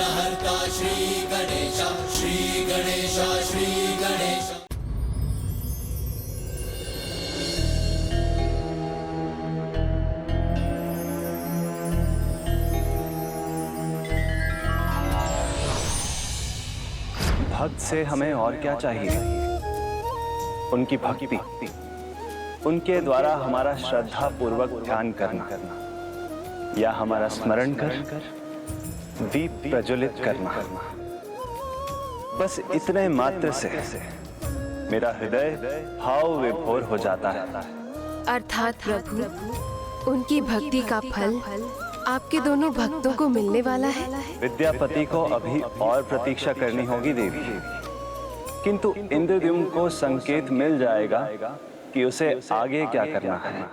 विघ्नहर्ता श्री गणेश, श्री गणेश, श्री गणेश। भक्त से हमें और क्या चाहिए? उनकी भक्ति, उनके द्वारा हमारा श्रद्धा पूर्वक ध्यान करना या हमारा स्मरण कर दीप प्रज्वलित करना। बस इतने मात्र से मेरा हृदय भाव विभोर हो जाता है। अर्थात प्रभु, उनकी भक्ति का फल आपके दोनों भक्तों को मिलने वाला है। विद्यापति को अभी और प्रतीक्षा करनी होगी देवी, किंतु इंद्रद्युम्न को संकेत मिल जाएगा कि उसे आगे क्या करना है।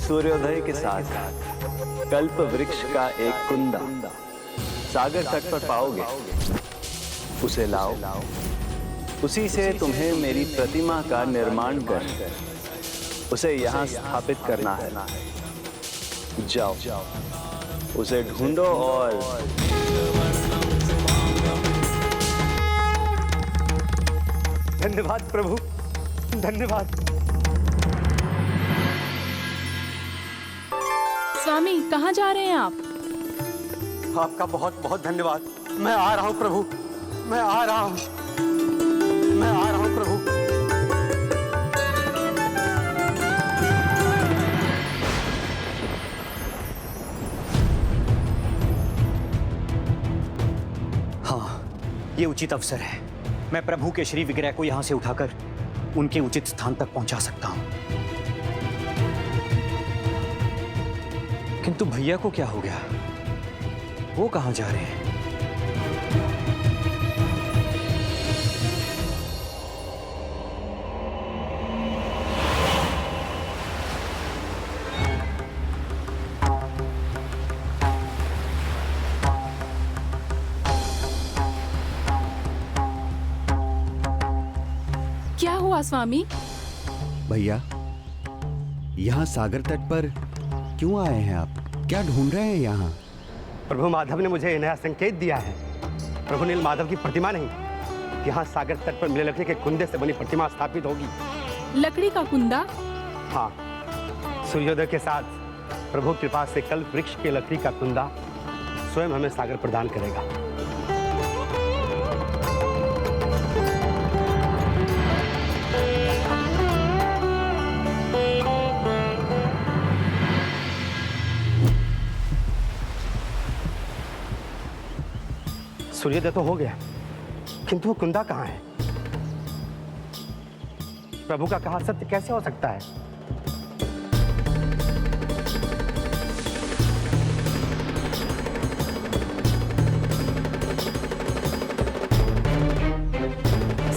सूर्योदय के साथ कल्प वृक्ष का एक कुंदा सागर तट पर पाओगे। उसे लाओ, उसी से तुम्हें मेरी प्रतिमा का निर्माण कर उसे यहाँ स्थापित करना है। जाओ, उसे ढूंढो और धन्यवाद प्रभु, धन्यवाद। स्वामी, कहाँ जा रहे हैं आप? आपका बहुत बहुत धन्यवाद। मैं आ रहा हूँ प्रभु, मैं आ रहा हूँ, मैं आ रहा हूँ प्रभु। हाँ, ये उचित अवसर है। मैं प्रभु के श्री विग्रह को यहाँ से उठाकर उनके उचित स्थान तक पहुंचा सकता हूँ। किंतु भैया को क्या हो गया? वो कहाँ जा रहे हैं? क्या हुआ स्वामी? भैया, यहाँ सागर तट पर क्यों आए हैं आप? क्या ढूंढ रहे हैं यहाँ? प्रभु माधव ने मुझे नया संकेत दिया है। प्रभु नील माधव की प्रतिमा नहीं, यहाँ सागर तट पर मिले लकड़ी के कुंदे से बनी प्रतिमा स्थापित होगी। लकड़ी का कुंदा? हाँ, सूर्योदय के साथ प्रभु कृपा से कल्प वृक्ष के लकड़ी का कुंदा स्वयं हमें सागर प्रदान करेगा। सूर्योदय तो हो गया, किंतु वो कुंदा कहाँ है? प्रभु का कहा सत्य कैसे हो सकता है?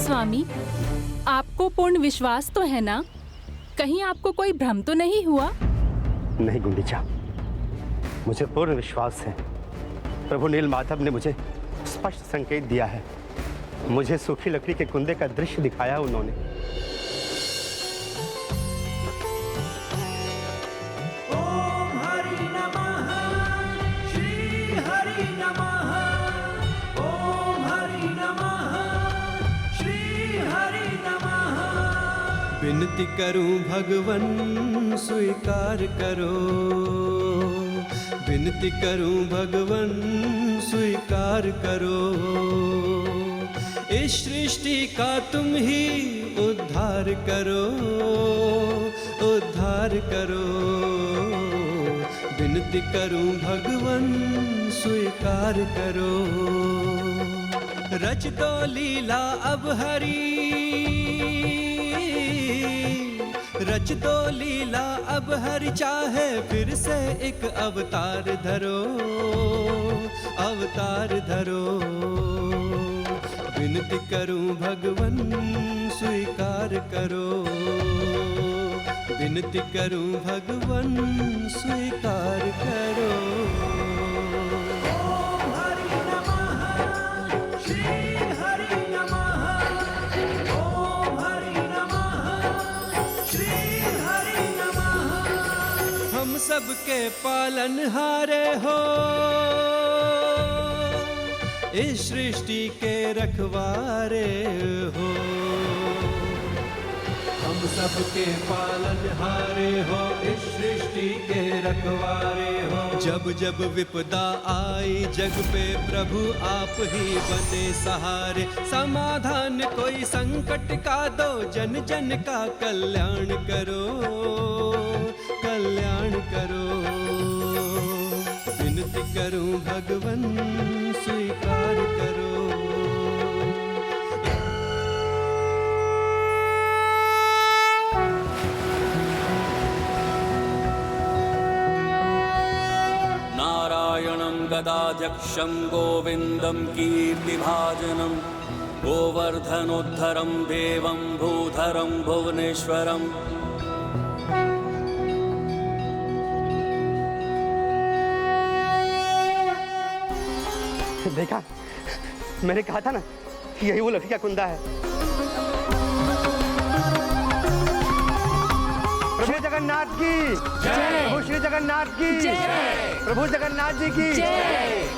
स्वामी, आपको पूर्ण विश्वास तो है ना? कहीं आपको कोई भ्रम तो नहीं हुआ? नहीं गुंडीचा, मुझे पूर्ण विश्वास है। प्रभु नील माधव ने मुझे स्पष्ट संकेत दिया है। मुझे सूखी लकड़ी के कुंदे का दृश्य दिखाया उन्होंने। ओम हरि नमः, श्री हरि नमः। ओम हरि नमः, श्री हरि नमः। विनती करूं भगवन स्वीकार करो, विनती करूं भगवन स्वीकार करो। इस सृष्टि का तुम ही उद्धार करो, उद्धार करो। विनती करूं भगवन स्वीकार करो। रच दो लीला अब हरी, रच दो लीला अब हरि, चाहे फिर से एक अवतार धरो, अवतार धरो। विनती करूं भगवन स्वीकार करो, विनती करूं भगवन स्वीकार करो। ओम हरि नमः श्री हरि नमः। ओम हरि नमः श्री हरि नमः। हम सबके पालनहारे हो, इस सृष्टि के रखवारे हो। हम सबके पालनहारे हो, इस सृष्टि के रखवारे हो। जब जब विपदा आई जग पे प्रभु आप ही बने सहारे। समाधान कोई संकट का दो, जन जन का कल्याण करो, कल्याण करो। विनती करूं भगवन स्वीकार करो। नारायणं गदाध्यक्षं गोविन्दं कीर्तिभाजनं गोवर्धनोद्धरं देवं भूधरं भुवनेश्वरम्। देखा, मैंने कहा था ना, यही वो लकड़ी का कुंदा है। प्रभु जगन्नाथ की जय। प्रभु श्री जगन्नाथ की जय। प्रभु जगन्नाथ जी की जय।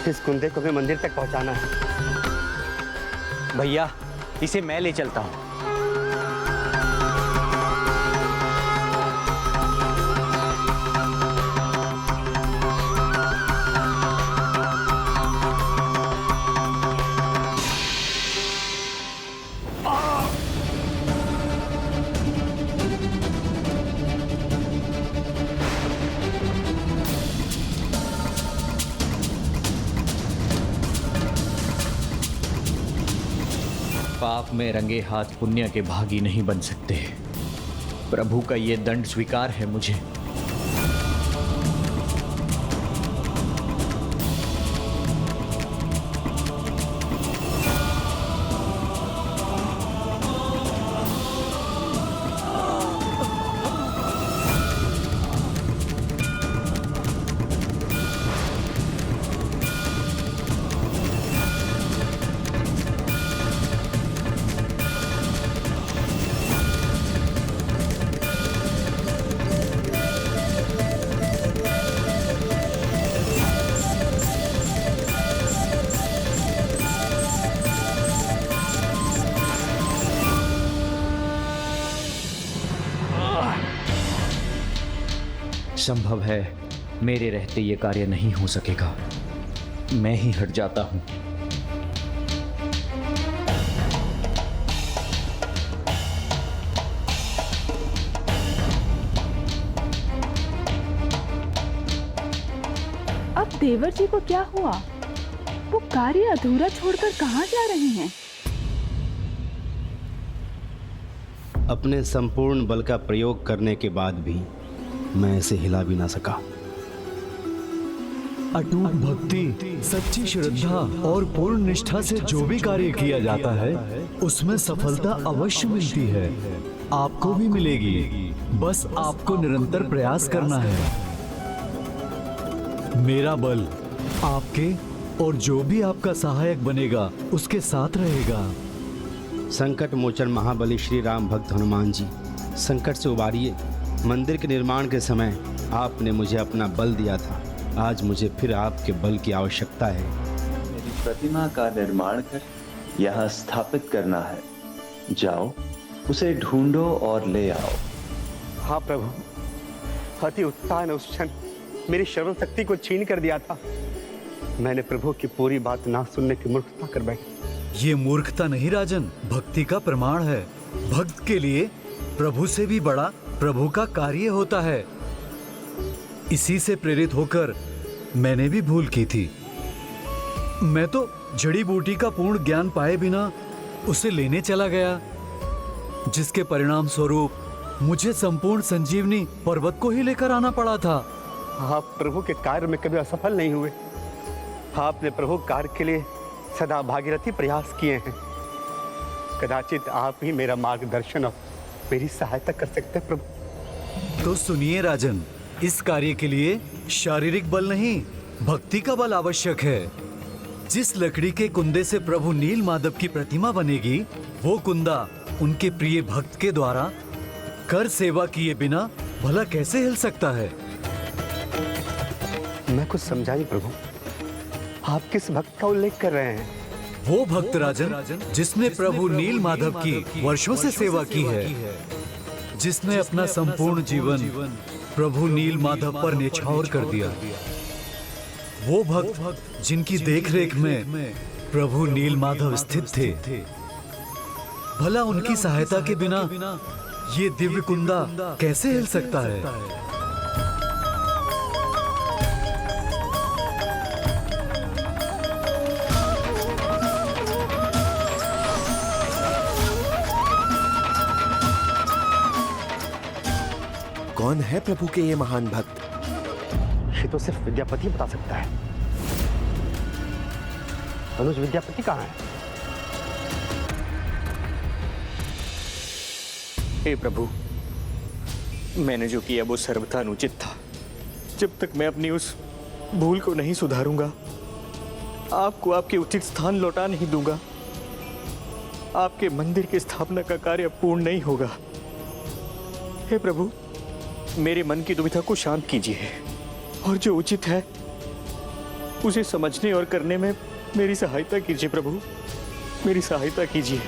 इस कुंदे को हमें मंदिर तक पहुंचाना है। भैया, इसे मैं ले चलता हूँ। पाप में रंगे हाथ पुण्य के भागी नहीं बन सकते। प्रभु का ये दंड स्वीकार है मुझे। संभव है मेरे रहते ये कार्य नहीं हो सकेगा। मैं ही हट जाता हूं। अब देवर जी को क्या हुआ? वो कार्य अधूरा छोड़कर कहाँ जा रहे हैं? अपने संपूर्ण बल का प्रयोग करने के बाद भी मैं इसे हिला भी ना सका। अटूट भक्ति, सच्ची श्रद्धा और पूर्ण निष्ठा से जो भी कार्य किया जाता है उसमें सफलता अवश्य मिलती है। आपको भी मिलेगी, बस आपको निरंतर प्रयास करना है। मेरा बल आपके और जो भी आपका सहायक बनेगा उसके साथ रहेगा। संकट मोचन महाबली श्री राम भक्त हनुमान जी, संकट से उबारिए। मंदिर के निर्माण के समय आपने मुझे अपना बल दिया था, आज मुझे फिर आपके बल की आवश्यकता है। मेरी प्रतिमा का निर्माण कर यहाँ स्थापित करना है। जाओ, उसे ढूंढो और ले आओ। हाँ प्रभु, अति उत्साह ने उस क्षण मेरी श्रवण शक्ति को छीन कर दिया था। मैंने प्रभु की पूरी बात ना सुनने की मूर्खता कर बैठी। ये मूर्खता नहीं राजन, भक्ति का प्रमाण है। भक्त के लिए प्रभु से भी बड़ा प्रभु का कार्य होता है। इसी से प्रेरित होकर मैंने भी भूल की थी। मैं तो जड़ी बूटी का पूर्ण ज्ञान पाए बिना उसे लेने चला गया, जिसके परिणाम स्वरूप मुझे संपूर्ण संजीवनी पर्वत को ही लेकर आना पड़ा था। आप प्रभु के कार्य में कभी असफल नहीं हुए। आपने प्रभु कार्य के लिए सदा भागीरथी प्रयास किए हैं। कदाचित आप ही मेरा मार्गदर्शन और मेरी सहायता कर सकते हैं प्रभु। तो सुनिए राजन, इस कार्य के लिए शारीरिक बल नहीं, भक्ति का बल आवश्यक है। जिस लकड़ी के कुंदे से प्रभु नील माधव की प्रतिमा बनेगी, वो कुंदा उनके प्रिय भक्त के द्वारा कर सेवा किए बिना भला कैसे हिल सकता है? मैं कुछ समझा नहीं प्रभु, आप किस भक्त का उल्लेख कर रहे हैं? वो भक्त राजन जिसने प्रभु नील माधव की वर्षों से सेवा की है, जिसने अपना संपूर्ण जीवन प्रभु नील माधव पर न्यौछावर कर दिया। वो भक्त जिनकी देखरेख में प्रभु नील माधव स्थित थे, भला उनकी सहायता के बिना ये दिव्य कुंदा कैसे हिल सकता है? कौन है प्रभु के ये महान भक्त? ये तो सिर्फ विद्यापति बता सकता है। अनुज विद्यापति कहाँ है? हे प्रभु, मैंने जो किया वो सर्वथा अनुचित था। जब तक मैं अपनी उस भूल को नहीं सुधारूंगा, आपको आपके उचित स्थान लौटा नहीं दूंगा, आपके मंदिर की स्थापना का कार्य पूर्ण नहीं होगा। हे प्रभु, मेरे मन की दुविधा को शांत कीजिए और जो उचित है उसे समझने और करने में मेरी सहायता कीजिए प्रभु, मेरी सहायता कीजिए।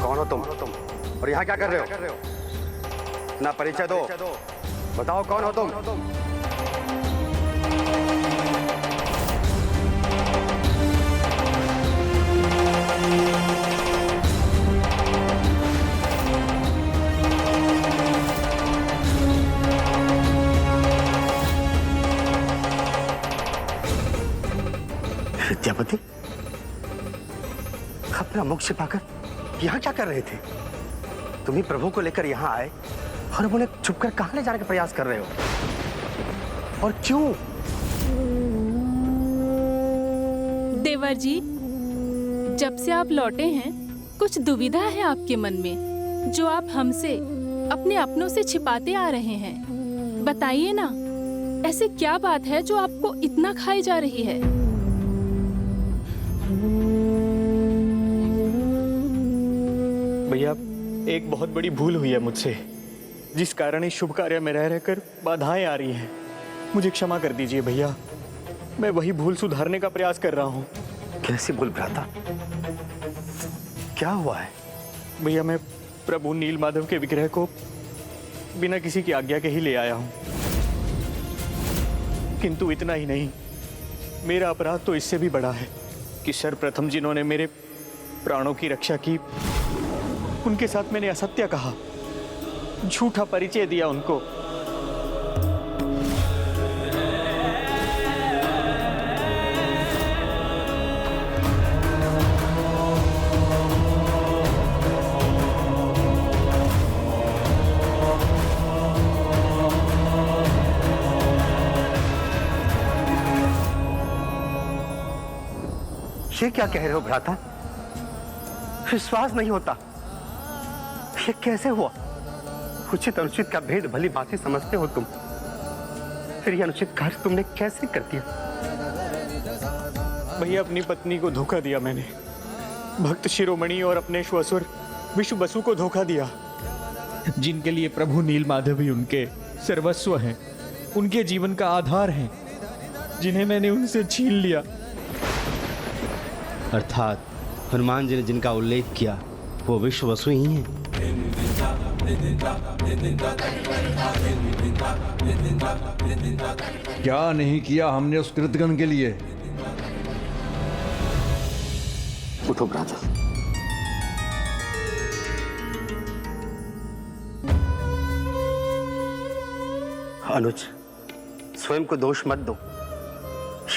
कौन हो तुम और यहाँ क्या कर रहे हो? ना परिचय दो, बताओ कौन हो तुम? विद्यापति, अपना मुख छिपाकर यहाँ क्या कर रहे थे? तुम ही प्रभु को लेकर यहाँ आए और अब उन्हें छुपकर कहाँ ले जाने का प्रयास कर रहे हो? और क्यों? देवर जी, जब से आप लौटे हैं, कुछ दुविधा है आपके मन में, जो आप हमसे अपने अपनों से छिपाते आ रहे हैं। बताइए ना, ऐसे क्या बात है जो आपको इतना खाई जा रही है? भैया, एक बहुत बड़ी भूल हुई है मुझसे, जिस कारण इस शुभ कार्य में रह रहकर बाधाएं आ रही हैं। मुझे क्षमा कर दीजिए भैया, मैं वही भूल सुधारने का प्रयास कर रहा हूँ। कैसी भूल भ्राता? क्या हुआ है? भैया, मैं प्रभु नील माधव के विग्रह को बिना किसी की आज्ञा के ही ले आया हूँ। किंतु इतना ही नहीं, मेरा अपराध तो इससे भी बड़ा है कि सर्वप्रथम जिन्होंने मेरे प्राणों की रक्षा की, उनके साथ मैंने असत्य कहा, झूठा परिचय दिया उनको। ये क्या कह रहे हो भ्राता? विश्वास नहीं होता। ये कैसे हुआ? उचित अनुचित का भेद भली भांति समझते हो तुम, फिर ये अनुचित कार्य तुमने कैसे कर दिया? भैया, अपनी पत्नी को धोखा दिया मैंने, भक्त शिरोमणि और अपने श्वसुर विश्व बसु को धोखा दिया, जिनके लिए प्रभु नील माधव ही उनके सर्वस्व हैं, उनके जीवन का आधार हैं, जिन्हें मैंने उनसे छीन लिया। अर्थात हनुमान जी ने जिनका उल्लेख किया वो विश्व वसु ही हैं। क्या नहीं किया हमने उस कृतघ्न के लिए? उठो भ्राता, अनुज, स्वयं को दोष मत दो।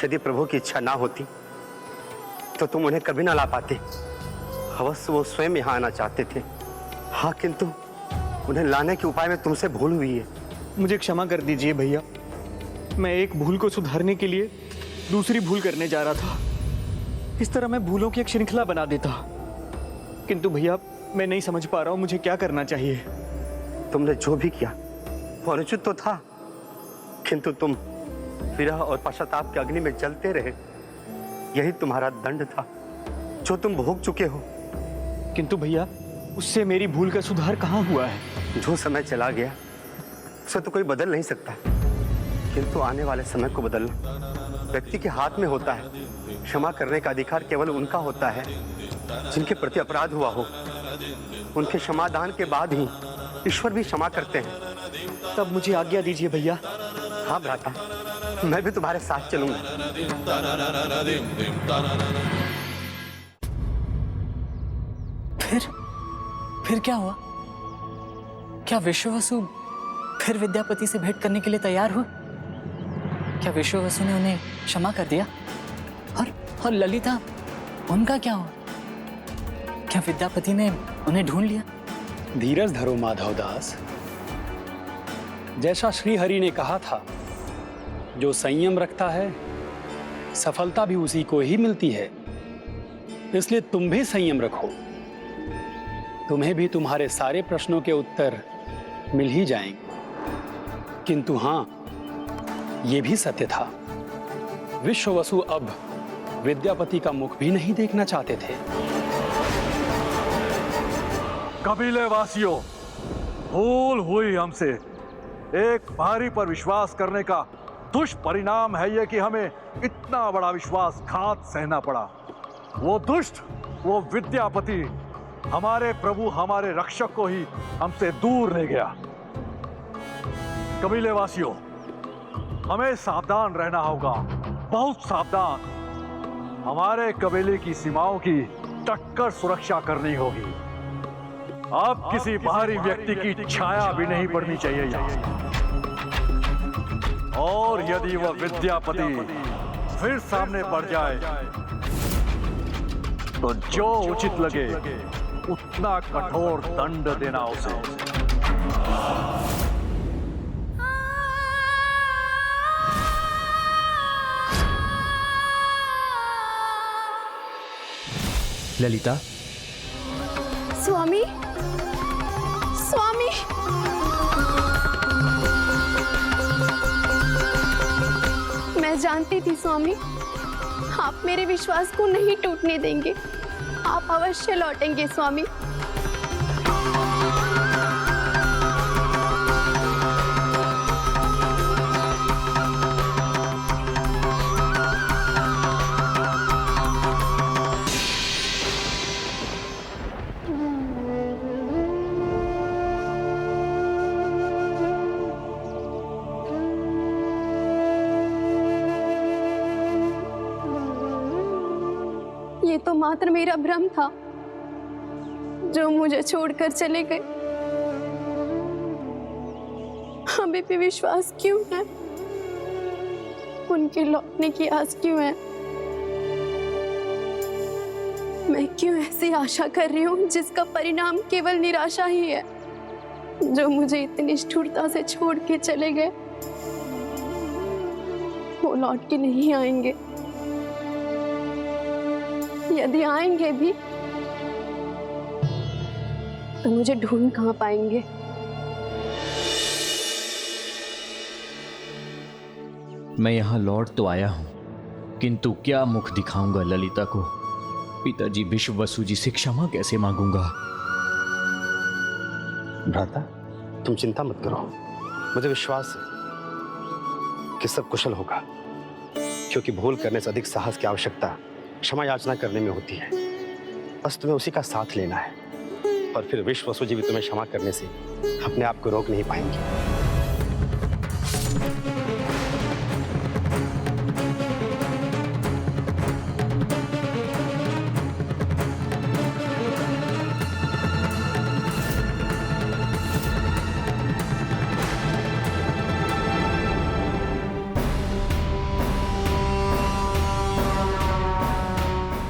यदि प्रभु की इच्छा ना होती तो तुम उन्हें कभी ना ला पाते। अवश्य वो स्वयं यहाँ आना चाहते थे। हाँ, किंतु उन्हें लाने के उपाय में तुमसे भूल हुई है। मुझे क्षमा कर दीजिए भैया, मैं एक भूल को सुधारने के लिए दूसरी भूल करने जा रहा था। इस तरह मैं भूलों की एक श्रृंखला बना देता। किंतु भैया, मैं नहीं समझ पा रहा हूँ मुझे क्या करना चाहिए। तुमने जो भी किया वो अनुचित तो था, किंतु तुम विरह और पश्चाताप के अग्नि में जलते रहे। यही तुम्हारा दंड था जो तुम भोग चुके हो। किंतु भैया, उससे मेरी भूल का सुधार कहाँ हुआ है? जो समय चला गया उसे तो कोई बदल नहीं सकता, किंतु आने वाले समय को बदलना व्यक्ति के हाथ में होता है। क्षमा करने का अधिकार केवल उनका होता है जिनके प्रति अपराध हुआ हो। उनके क्षमादान के बाद ही ईश्वर भी क्षमा करते हैं। तब मुझे आज्ञा दीजिए भैया। हाँ भ्राता, मैं भी तुम्हारे साथ चलूंगा। फिर क्या हुआ? क्या विश्ववसु फिर विद्यापति से भेंट करने के लिए तैयार हुए? क्या विश्ववसु ने उन्हें क्षमा कर दिया? और ललिता, उनका क्या हुआ? क्या विद्यापति ने उन्हें ढूंढ लिया? धीरज धरो माधव दास। जैसा श्री हरि ने कहा था, जो संयम रखता है सफलता भी उसी को ही मिलती है। इसलिए तुम भी संयम रखो, तुम्हें भी तुम्हारे सारे प्रश्नों के उत्तर मिल ही जाएंगे। किंतु हाँ, ये भी सत्य था, विश्ववसु अब विद्यापति का मुख भी नहीं देखना चाहते थे। कबीले वासियों, भूल हुई हमसे। एक भारी पर विश्वास करने का दुष्परिणाम है यह कि हमें इतना बड़ा विश्वासघात सहना पड़ा। वो दुष्ट, वो विद्यापति हमारे प्रभु, हमारे रक्षक को ही हमसे दूर ले गया। कबीले वासियों, हमें सावधान रहना होगा, बहुत सावधान। हमारे कबीले की सीमाओं की टक्कर सुरक्षा करनी होगी। अब किसी बाहरी व्यक्ति की छाया भी नहीं पड़नी चाहिए यहाँ। और यदि वह विद्यापति फिर सामने पड़ जाए तो जो उचित लगे उतना कठोर दंड देना उसे। ललिता। स्वामी, स्वामी, मैं जानती थी स्वामी, आप मेरे विश्वास को नहीं टूटने देंगे। आप अवश्य लौटेंगे स्वामी। ये तो मात्र मेरा भ्रम था जो मुझे छोड़कर चले गए। हमें भी विश्वास क्यों है? उनके लौटने की आस क्यों है? मैं क्यों ऐसी आशा कर रही हूँ जिसका परिणाम केवल निराशा ही है? जो मुझे इतनी निष्ठुरता से छोड़ के चले गए, वो लौट के नहीं आएंगे। यदि आएंगे भी तो मुझे ढूंढ कहाँ पाएंगे? मैं यहाँ लौट तो आया हूँ, किंतु क्या मुख दिखाऊंगा ललिता को? पिताजी विश्ववसु जी से क्षमा कैसे मांगूंगा? भ्राता, तुम चिंता मत करो। मुझे विश्वास है कि सब कुशल होगा, क्योंकि भूल करने से अधिक साहस की आवश्यकता क्षमा याचना करने में होती है। बस तुम्हें उसी का साथ लेना है, और फिर विश्ववसु जी भी तुम्हें क्षमा करने से अपने आप को रोक नहीं पाएंगे।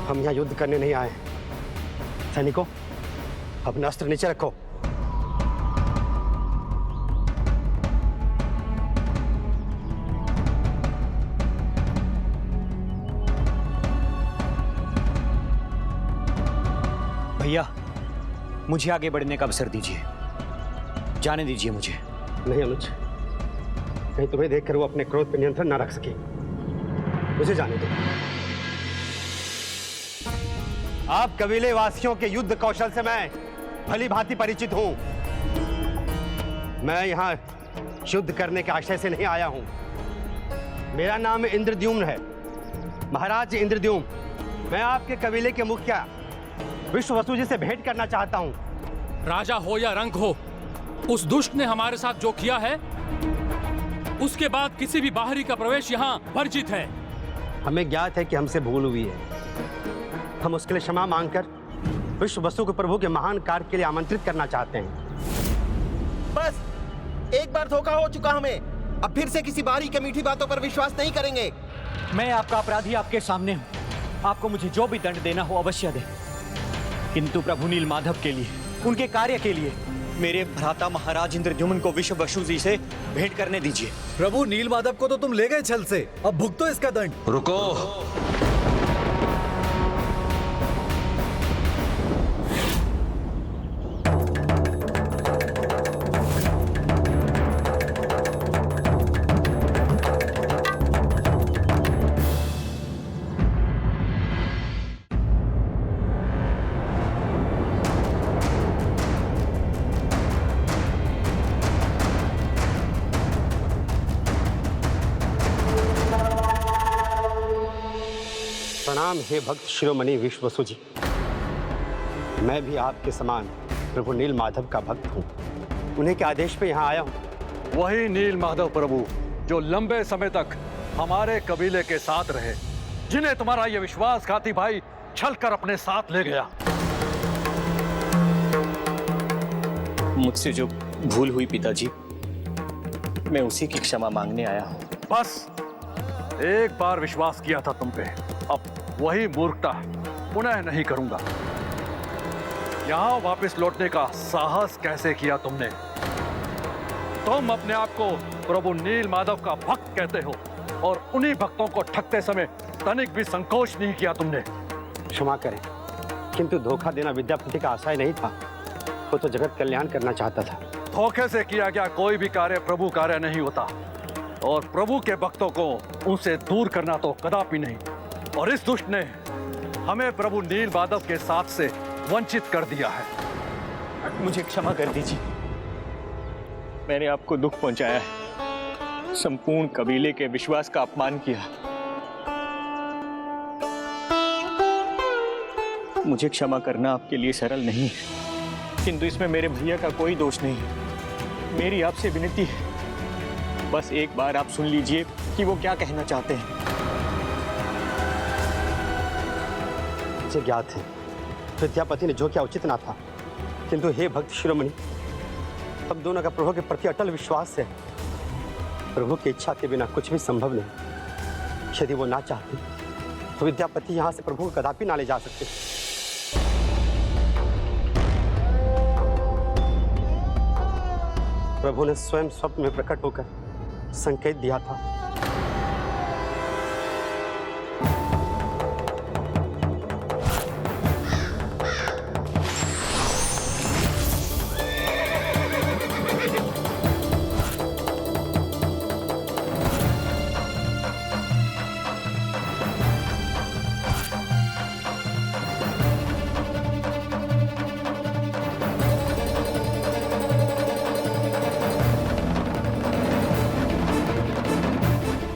हम यहाँ युद्ध करने नहीं आए। सैनिकों, अपने अस्त्र नीचे रखो। भैया, मुझे आगे बढ़ने का अवसर दीजिए, जाने दीजिए मुझे। नहीं अनुज, कहीं तुम्हें देखकर वो अपने क्रोध पर नियंत्रण ना रख सके। मुझे जाने दो। आप कबीले वासियों के युद्ध कौशल से मैं भली भांति परिचित हूं। मैं यहां युद्ध करने के आशय से नहीं आया हूं। मेरा नाम इंद्रद्युम्न है, महाराज इंद्रद्युम्न। मैं आपके कबीले के मुखिया विश्ववसु जी से भेंट करना चाहता हूं। राजा हो या रंक हो, उस दुष्ट ने हमारे साथ जो किया है, उसके बाद किसी भी बाहरी का प्रवेश यहाँ वर्जित है। हमें ज्ञात है कि हमसे भूल हुई है। हम उसके लिए क्षमा मांगकर विश्ववसु को प्रभु के महान कार्य के लिए आमंत्रित करना चाहते हैं। बस एक बार धोखा हो चुका हमें, अब फिर से किसी बाहरी की मीठी बातों पर विश्वास नहीं करेंगे। मैं आपका अपराधी आपके सामने हूँ, आपको मुझे जो भी दंड देना हो अवश्य दे, किंतु प्रभु नील माधव के लिए, उनके कार्य के लिए मेरे भ्राता महाराज इंद्रद्युम्न को विश्ववसु जी से भेंट करने दीजिए। प्रभु नील माधव को तो तुम ले गए छल से, अब भुगतो इसका दंड। रुको, प्रणाम हे भक्त शिरोमणि विश्ववसु जी। मैं भी आपके समान प्रभु नील माधव का भक्त हूँ। उन्हीं के आदेश पे यहाँ आया हूँ। वही नील माधव प्रभु जो लंबे समय तक हमारे कबीले के साथ रहे, जिन्हें तुम्हारा ये विश्वासघाती भाई छलकर अपने साथ ले गया। मुझसे जो भूल हुई पिताजी, मैं उसी की क्षमा मांगने आया हूँ। बस एक बार विश्वास किया था तुम पे, अब वही मूर्खता पुनः नहीं करूंगा। यहां वापस लौटने का साहस कैसे किया तुमने? तुम अपने आप को प्रभु नील माधव का भक्त कहते हो और उन्हीं भक्तों को ठगते समय तनिक भी संकोच नहीं किया तुमने। क्षमा करें, किंतु धोखा देना विद्यापति का आशय नहीं था। वो तो जगत कल्याण करना चाहता था। धोखे से किया गया कोई भी कार्य प्रभु कार्य नहीं होता, और प्रभु के भक्तों को उनसे दूर करना तो कदापि नहीं। और इस दुष्ट ने हमें प्रभु नील माधव के साथ से वंचित कर दिया है। मुझे क्षमा कर दीजिए, मैंने आपको दुख पहुंचाया है, संपूर्ण कबीले के विश्वास का अपमान किया। मुझे क्षमा करना आपके लिए सरल नहीं है, किंतु इसमें मेरे भैया का कोई दोष नहीं है। मेरी आपसे विनती है, बस एक बार आप सुन लीजिए कि वो क्या कहना चाहते हैं। मुझे ज्ञात है विद्यापति ने जो किया उचित ना था, किंतु हे भक्त शिरोमणि, हम दोनों का प्रभु के प्रति अटल विश्वास है। प्रभु की इच्छा के बिना कुछ भी संभव नहीं। यदि वो ना चाहते तो विद्यापति यहाँ से प्रभु को कदापि ना ले जा सकते। प्रभु ने स्वयं स्वप्न में प्रकट होकर संकेत दिया था।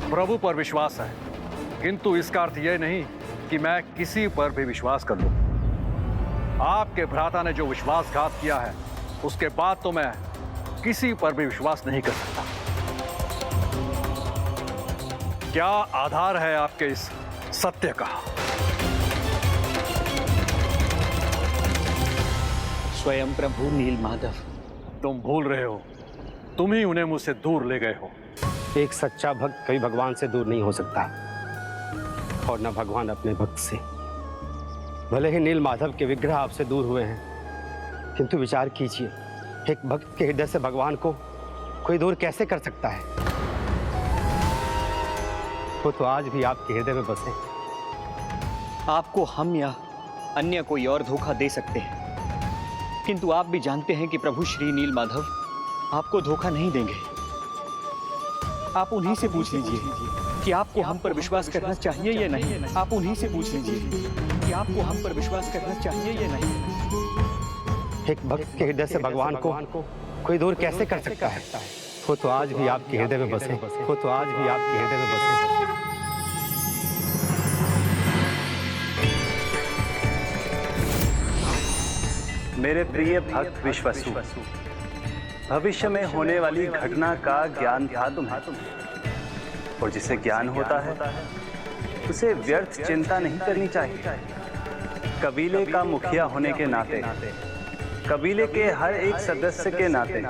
प्रभु पर विश्वास है, किंतु इसका अर्थ यह नहीं कि मैं किसी पर भी विश्वास कर लूं। आपके भ्राता ने जो विश्वासघात किया है, उसके बाद तो मैं किसी पर भी विश्वास नहीं कर सकता। क्या आधार है आपके इस सत्य का? स्वयं प्रभु नील माधव। तुम भूल रहे हो, तुम ही उन्हें मुझसे दूर ले गए हो। एक सच्चा भक्त कभी भगवान से दूर नहीं हो सकता, और न भगवान अपने भक्त से। भले ही नील माधव के विग्रह आपसे दूर हुए हैं, किंतु विचार कीजिए, एक भक्त के हृदय से भगवान को कोई दूर कैसे कर सकता है? वो तो आज भी आपके हृदय में बसे। आपको हम या अन्य कोई और धोखा दे सकते हैं, किंतु आप भी जानते हैं कि प्रभु श्री नील माधव आपको धोखा नहीं देंगे। आप उन्हीं से पूछ लीजिए कि आपको हम पर विश्वास करना चाहिए या नहीं। आप उन्हीं से पूछ लीजिए कि आपको हम पर विश्वास करना चाहिए या नहीं। एक भक्त के हृदय से भगवान को कोई दूर कैसे कर सकता है? वो तो आज भी आपके हृदय में बसे। वो तो आज भी आपके हृदय में बसे। मेरे प्रिय भक्त विश्वसु, भविष्य में होने वाली घटना का ज्ञान था तुम्हें, और जिसे ज्ञान होता है उसे व्यर्थ चिंता नहीं करनी चाहिए। कबीले का मुखिया होने के नाते, कबीले के हर एक सदस्य के नाते,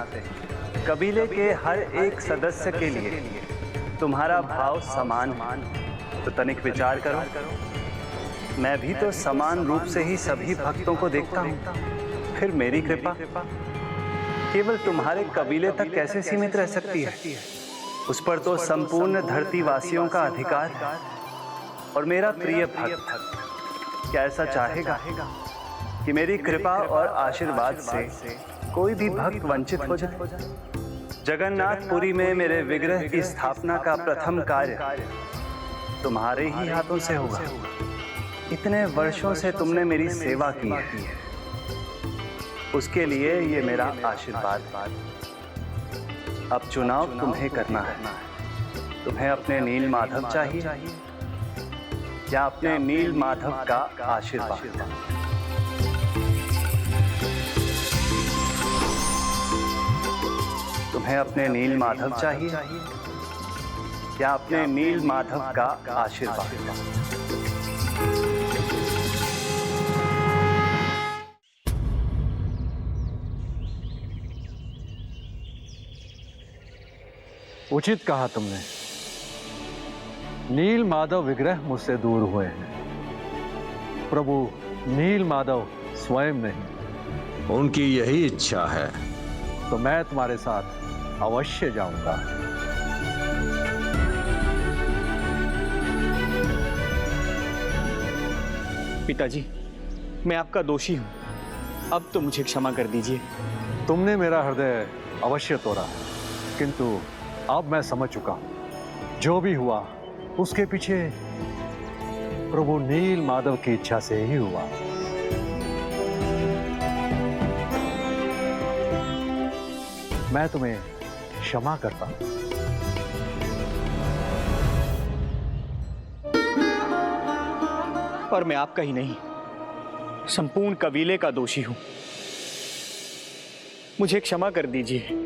कबीले के हर एक सदस्य के लिए तुम्हारा भाव समान है। तो तनिक विचार करो, मैं भी तो समान रूप से ही सभी भक्तों को देखता हूँ, फिर मेरी कृपा केवल तुम्हारे कबीले तक कैसे सीमित रह सकती है? उस पर तो संपूर्ण धरती वासियों का अधिकार है। और मेरा प्रिय भक्त क्या ऐसा चाहेगा कि मेरी कृपा और आशीर्वाद से कोई भी भक्त वंचित हो जाए? जगन्नाथपुरी में मेरे विग्रह की स्थापना का प्रथम कार्य तुम्हारे ही हाथों से होगा। इतने वर्षों से तुमने मेरी सेवा की है, उसके लिए ये मेरा आशीर्वाद। अब चुनाव तुम्हें करना है। तुम्हें अपने नील माधव चाहिए या अपने नील माधव का आशीर्वाद? तुम्हें अपने नील माधव चाहिए या अपने नील माधव का आशीर्वाद? उचित कहा तुमने। नील माधव विग्रह मुझसे दूर हुए हैं, प्रभु नील माधव स्वयं नहीं। उनकी यही इच्छा है तो मैं तुम्हारे साथ अवश्य जाऊंगा। पिताजी, मैं आपका दोषी हूं, अब तो मुझे क्षमा कर दीजिए। तुमने मेरा हृदय अवश्य तोड़ा है, किंतु अब मैं समझ चुका हूं, जो भी हुआ उसके पीछे प्रभु नील माधव की इच्छा से ही हुआ। मैं तुम्हें क्षमा करता हूं। और मैं आपका ही नहीं, संपूर्ण कबीले का दोषी हूं। मुझे क्षमा कर दीजिए।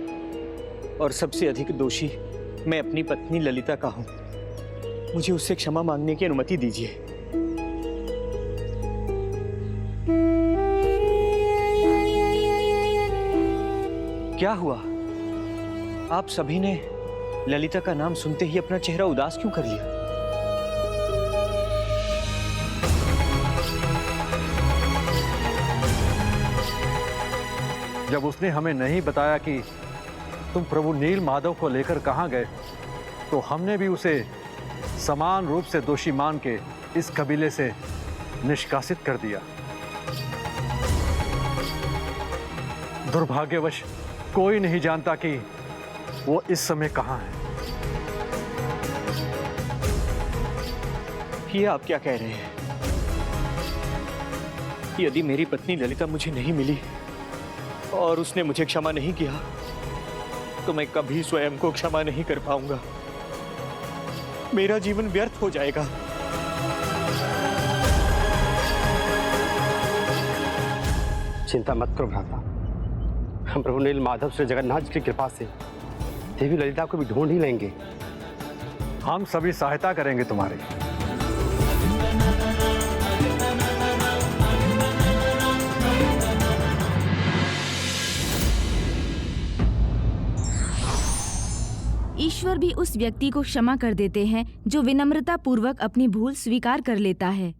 और सबसे अधिक दोषी मैं अपनी पत्नी ललिता का हूं। मुझे उससे क्षमा मांगने की अनुमति दीजिए। क्या हुआ? आप सभी ने ललिता का नाम सुनते ही अपना चेहरा उदास क्यों कर लिया? जब उसने हमें नहीं बताया कि तुम प्रभु नील माधव को लेकर कहां गए, तो हमने भी उसे समान रूप से दोषी मान के इस कबीले से निष्कासित कर दिया। दुर्भाग्यवश कोई नहीं जानता कि वो इस समय कहां है। ये आप क्या कह रहे हैं? यदि मेरी पत्नी ललिता मुझे नहीं मिली और उसने मुझे क्षमा नहीं किया, तो मैं कभी स्वयं को क्षमा नहीं कर पाऊंगा। मेरा जीवन व्यर्थ हो जाएगा। चिंता मत करो भ्राता, हम प्रभु नील माधव श्री जगन्नाथ जी की कृपा से देवी ललिता को भी ढूंढ ही लेंगे। हम सभी सहायता करेंगे तुम्हारी। ईश्वर भी उस व्यक्ति को क्षमा कर देते हैं जो विनम्रता पूर्वक अपनी भूल स्वीकार कर लेता है।